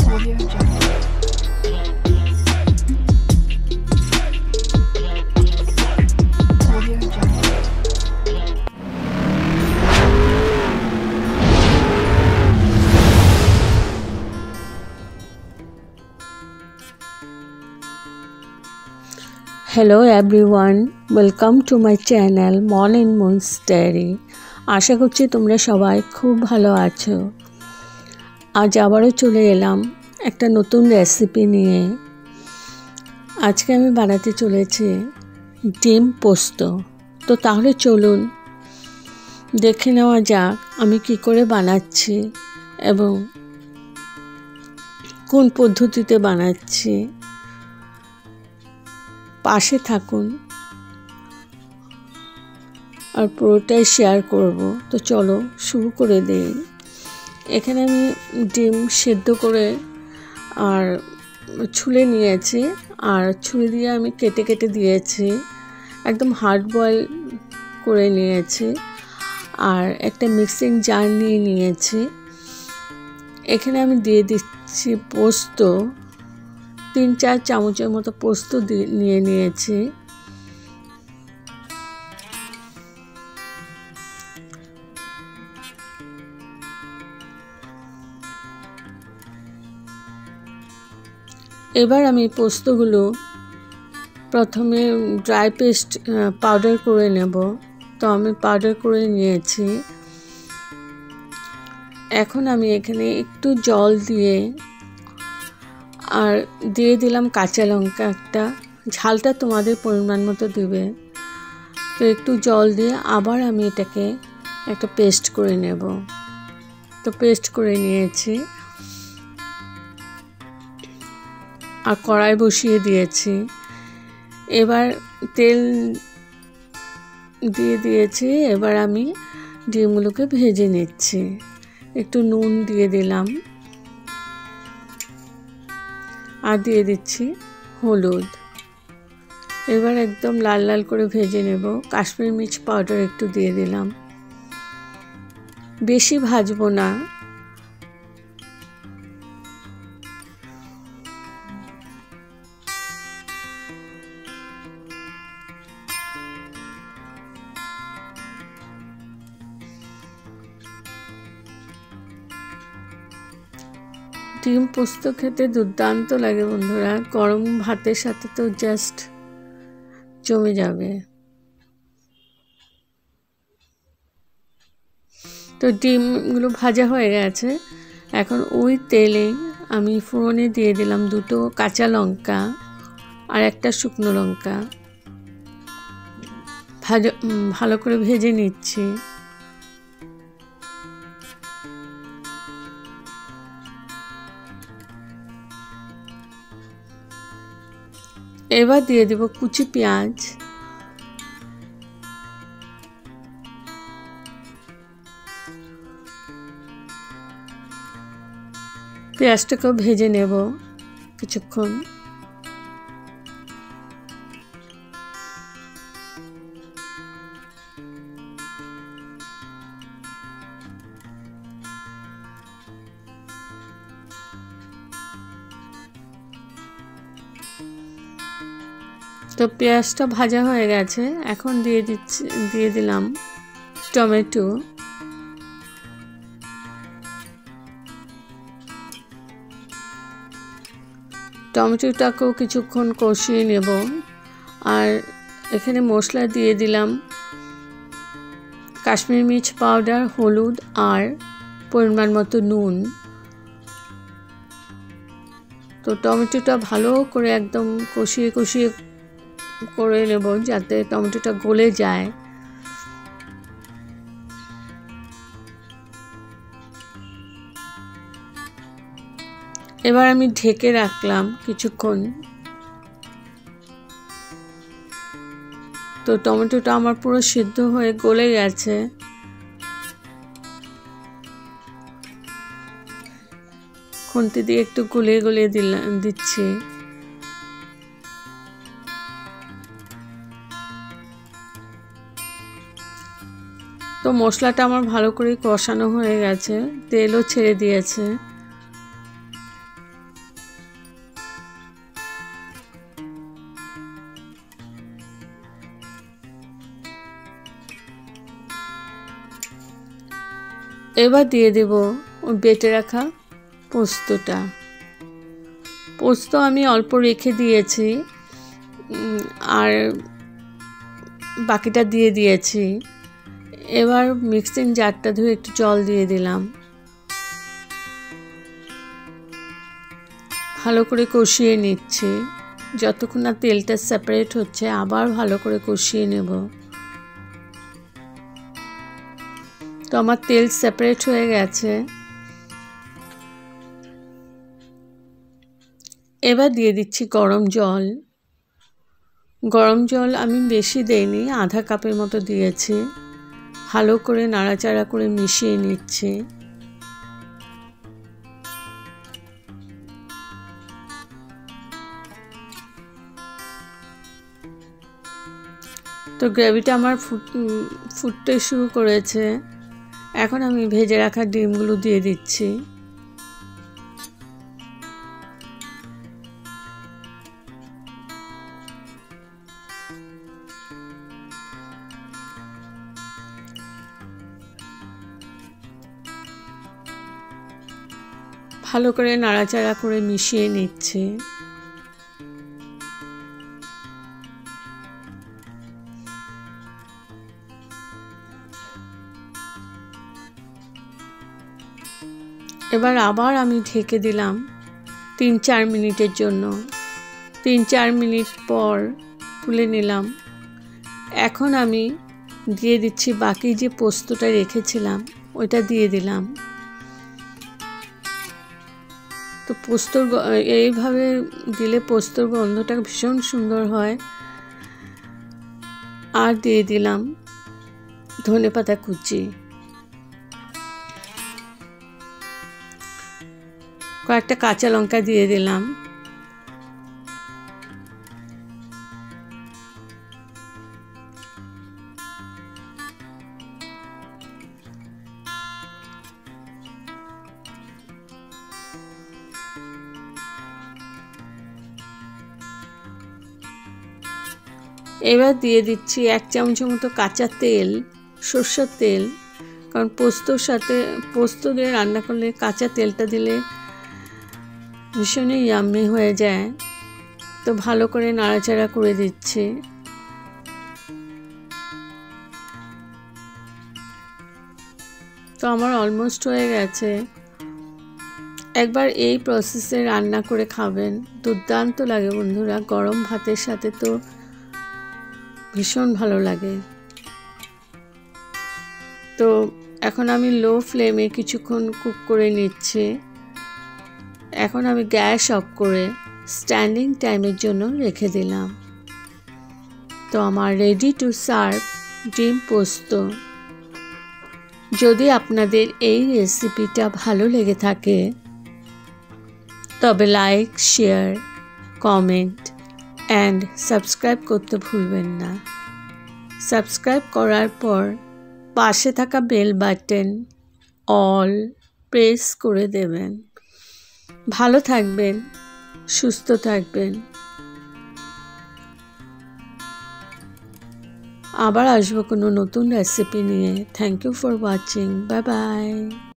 Audio Jungle. Audio Jungle. Hello everyone, welcome to my channel Morning Moon's Diary. আশা করছি তোমরা সবাই খুব ভালো আছো। আজ আবারও চলে এলাম একটা নতুন রেসিপি নিয়ে। আজকে আমি বানাতে চলেছি ডিম পোস্ত। তো তাহলে চলুন দেখে নেওয়া যাক আমি কি করে বানাচ্ছি এবং কোন পদ্ধতিতে বানাচ্ছি। পাশে থাকুন আর পুরোটাই শেয়ার করব। তো চলো শুরু করে দেই। এখানে আমি ডিম সেদ্ধ করে আর ছুলে নিয়েছি, আর ছুলে দিয়ে আমি কেটে কেটে দিয়েছি, একদম হার্ড বয়েল করে নিয়েছি। আর একটা মিক্সিং জার নিয়ে নিয়েছি। এখানে আমি দিয়ে দিচ্ছি পোস্ত, 3-4 চামচের মতো পোস্ত নিয়ে নিয়েছি। এবার আমি পোস্তগুলো প্রথমে ড্রাই পেস্ট পাউডার করে নেব। তো আমি পাউডার করে নিয়েছি। এখন আমি এখানে একটু জল দিয়ে আর দিয়ে দিলাম কাঁচা লঙ্কা একটা, ঝালটা তোমাদের পরিমাণ মতো দিবে। তো একটু জল দিয়ে আবার আমি এটাকে একটা পেস্ট করে নেব। তো পেস্ট করে নিয়েছি আর কড়াই বসিয়ে দিয়েছি। এবার তেল দিয়ে দিয়েছি। এবার আমি ডিমগুলোকে ভেজে নিচ্ছি। একটু নুন দিয়ে দিলাম আর দিয়ে দিচ্ছি হলুদ। এবার একদম লাল লাল করে ভেজে নেব। কাশ্মীরি মির্চ পাউডার একটু দিয়ে দিলাম। বেশি ভাজবো না। ডিম পোস্ত খেতে দুর্দান্ত লাগে বন্ধুরা, গরম ভাতের সাথে তো জাস্ট জমে যাবে। তো ডিমগুলো ভাজা হয়ে গেছে। এখন ওই তেলে আমি ফোড়নে দিয়ে দিলাম 2টো কাঁচা লঙ্কা আর একটা শুকনো লঙ্কা। ভালো করে ভেজে নিচ্ছি। এবার দিয়ে দেব কুচি পেঁয়াজ। পেঁয়াজটাকেও ভেজে নেব কিছুক্ষণ। তো পেঁয়াজটা ভাজা হয়ে গেছে। এখন দিয়ে দিলাম টমেটো। টমেটোটাকেও কিছুক্ষণ কষিয়ে নেব। আর এখানে মশলা দিয়ে দিলাম কাশ্মীরি মির্চ পাউডার, হলুদ আর পরিমাণ মতো নুন। তো টমেটোটা ভালো করে একদম কষিয়ে কষিয়ে করে নেব যাতে টমেটোটা গলে যায়। এবার আমি ঢেকে রাখলাম কিছুক্ষণ। তো টমেটোটা আমার পুরো সিদ্ধ হয়ে গলে গেছে। খুন্তি দিয়ে একটু গলিয়ে গলিয়ে দিচ্ছি। তো মশলাটা আমার ভালো করে কষানো হয়ে গেছে, তেলও ছেড়ে দিয়েছে। এবার দিয়ে দেব ওই বেটে রাখা পোস্তটা। পোস্ত আমি অল্প রেখে দিয়েছি, আর বাকিটা দিয়ে দিয়েছি। এবার মিক্সিং জারটা ধুয়ে একটু জল দিয়ে দিলাম, ভালো করে কষিয়ে নিচ্ছি। যতক্ষণ না তেলটা সেপারেট হচ্ছে আবার ভালো করে কষিয়ে নেব। তো আমার তেল সেপারেট হয়ে গেছে। এবার দিয়ে দিচ্ছি গরম জল। গরম জল আমি বেশি দেইনি, আধা কাপের মতো দিয়েছি। ভালো করে নাড়াচাড়া করে মিশিয়ে নিচ্ছি। তো গ্রেভিটা আমার ফুটতে শুরু করেছে। এখন আমি ভেজে রাখা ডিমগুলো দিয়ে দিচ্ছি। ভালো করে নাড়াচাড়া করে মিশিয়ে নিচ্ছি। এবার আবার আমি ঢেকে দিলাম 3-4 মিনিটের জন্য। 3-4 মিনিট পর তুলে নিলাম। এখন আমি দিয়ে দিচ্ছি বাকি যে পোস্তটা রেখেছিলাম, ওইটা দিয়ে দিলাম। তো পোস্তর এইভাবে দিলে পোস্তর গন্ধটা ভীষণ সুন্দর হয়। আর দিয়ে দিলাম ধনেপাতা কুচি, কয়েকটা কাঁচা লঙ্কা দিয়ে দিলাম। এবার দিয়ে দিচ্ছি 1 চামচের মতো কাঁচা তেল, সরষের তেল। কারণ পোস্ত দিয়ে রান্না করলে কাঁচা তেলটা দিলে ভীষণই ইয়াম্মি হয়ে যায়। তো ভালো করে নাড়াচাড়া করে দিচ্ছি। তো আমার অলমোস্ট হয়ে গেছে। একবার এই প্রসেসে রান্না করে খাবেন, দুর্দান্ত লাগে বন্ধুরা। গরম ভাতের সাথে তো ভীষণ ভালো লাগে। তো এখন আমি লো ফ্লেমে কিছুক্ষণ কুক করে নিচ্ছি। এখন আমি গ্যাস অফ করে স্ট্যান্ডিং টাইমের জন্য রেখে দিলাম। তো আমার রেডি টু সার্ভ ডিম পোস্ত। যদি আপনাদের এই রেসিপিটা ভালো লেগে থাকে তবে like, share, comment and subscribe করতে ভুলবেন না। সাবস্ক্রাইব করার পর পাশে থাকা বেল বাটন অল প্রেস করে দেবেন। ভালো থাকবেন, সুস্থ থাকবেন। আবার আসবো কোনো নতুন রেসিপি নিয়ে। Thank you for watching. Bye by.